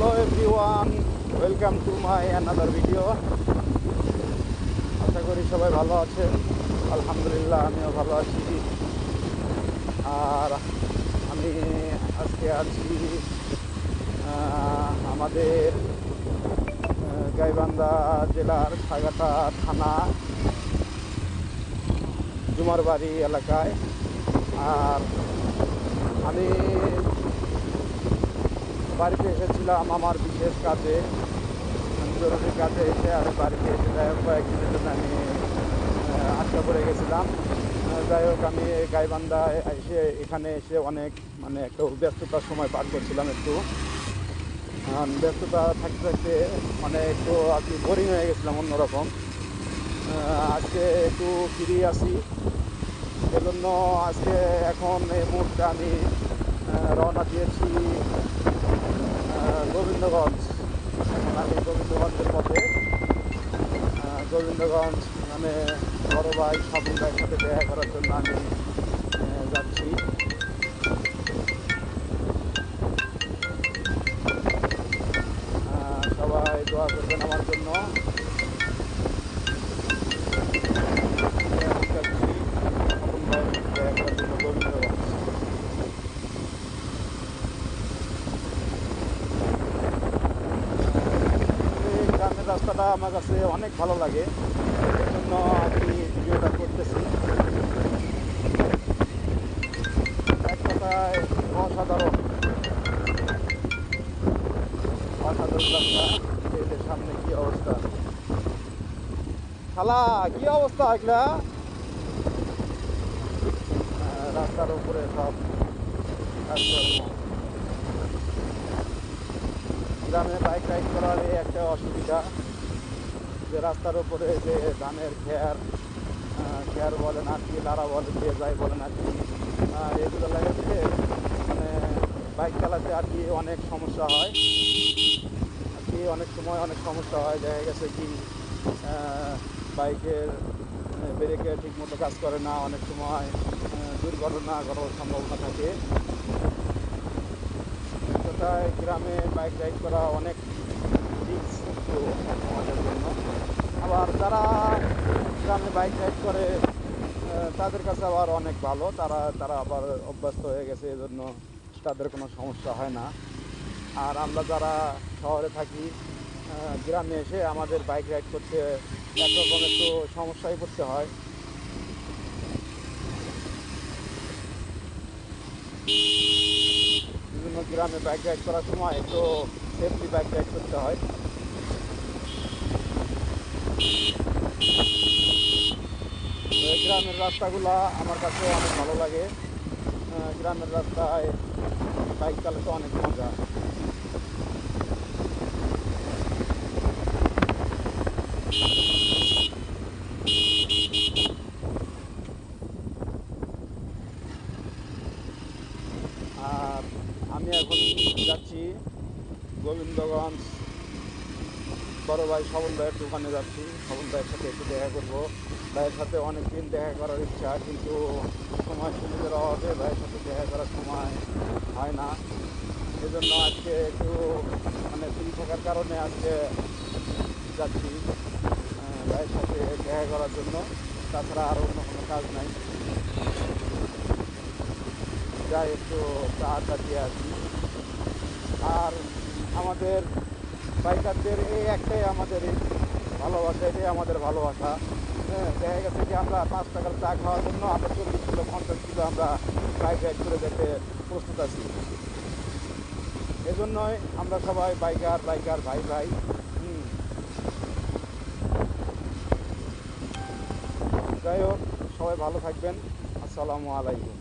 Hello everyone, welcome to my another video. আশা করি সবাই ভালো আছেন। আলহামদুলিল্লাহ, আমিও ভালো আছি। আর আমি আজকে আছি আমাদের গাইবান্ধা জেলার সাগাটা থানা জুমারবাড়ি এলাকায়। আর আমি বাড়িতে এসেছিলাম আমার বিশেষ কাজে, জরুরি কাজে এসে আমি বাড়িতে এসে যাই হোক কয়েকদিনের জন্য আমি আটকা পড়ে গেছিলাম। যাই হোক, আমি গাইবান্ধায় এখানে এসে অনেক একটু ব্যস্ততার সময় পার করছিলাম। একটু ব্যস্ততা থাকতে থাকতে একটু আর কি বোরিং হয়ে গেছিলাম অন্যরকম। আজকে একটু ফ্রি আছি, এজন্য আজকে এখন এই মুহূর্তে আমি রওনা দিয়েছি গোবিন্দগঞ্জ। এখন আমি গোবিন্দগঞ্জের পথে। গোবিন্দগঞ্জ বড় ভাই স্বপন ভাইয়ের সাথে দেখা করার জন্য আমি যাচ্ছি। সবাই দোয়া করবেন আমার জন্য। যাচ্ছি স্বপন ভাইয়ের সাথে দেখা করার জন্য গোবিন্দগঞ্জ। গ্রামের রাস্তাটা আমার কাছে অনেক ভালো লাগে, এর জন্য আমি ভিডিওটা করতেছি। এক কথায় অসাধারণ রাস্তা। এদের সামনে কি অবস্থা, খালা কি অবস্থা এগুলা? রাস্তার উপরে সব কাজকর্ম। গ্রামে বাইক রাইড করার একটা অসুবিধা যে রাস্তার উপরে যে ধানের খেয়ার বলেন আর কি, লাড়া বলেন, যে যাই বলেন আর কি, এগুলো লাগে দিলে বাইক চালাতে আর কি অনেক সমস্যা হয় আর কি। অনেক সময় অনেক সমস্যা হয়, দেখা গেছে কি বাইকের ব্রেকে ঠিক মতো কাজ করে না, অনেক সময় দুর্ঘটনা ঘটার সম্ভাবনা থাকে। কোথায় গ্রামে বাইক রাইড করা অনেক রিস্ক আমাদের জন্য। আবার যারা গ্রামে বাইক রাইড করে তাদের কাছে আবার অনেক ভালো, তারা আবার অভ্যস্ত হয়ে গেছে, এজন্য তাদের কোনো সমস্যা হয় না। আর আমরা যারা শহরে থাকি, গ্রামে এসে আমাদের বাইক রাইড করতে একরকম একটু সমস্যায় পড়তে হয়। বিভিন্ন গ্রামে বাইক রাইড করার সময় একটু সেফলি বাইক রাইড করতে হয়। গ্রামের রাস্তাগুলো আমার কাছে অনেক ভালো লাগে। গ্রামের রাস্তায় বাইক চালাতে অনেক মজা। আর আমি এখন যাচ্ছি গোবিন্দগঞ্জ বড় ভাই স্বপন ভাইয়ের দোকানে যাচ্ছি। স্বপন ভাইয়ের সাথে একটু দেখা করবো। ভাইয়ের সাথে অনেক দিন দেখা করার ইচ্ছা, কিন্তু সময় সুযোগের অভাবে ভাইয়ের সাথে দেখা করার সময় হয় না। এজন্য আজকে একটু ফ্রি থাকার কারণে আজকে যাচ্ছি ভাইয়ের সাথে দেখা করার জন্য। তাছাড়া আর অন্য কোনো কাজ নাই, যাই একটু আড্ডা দিয়ে আসি। আর আমাদের বাইকারদের এই একটাই আমাদের ভালোবাসা, এটাই আমাদের ভালোবাসা। দেখা গেছে যে আমরা 5 টাকার চা খাওয়ার জন্য আমরা 40 কিলো 50 কিলো আমরা বাইক রাইড করে যেতে প্রস্তুত আছি। এজন্যই আমরা সবাই বাইকার ভাই ভাই। যাই হোক, সবাই ভালো থাকবেন। আসসালামু আলাইকুম।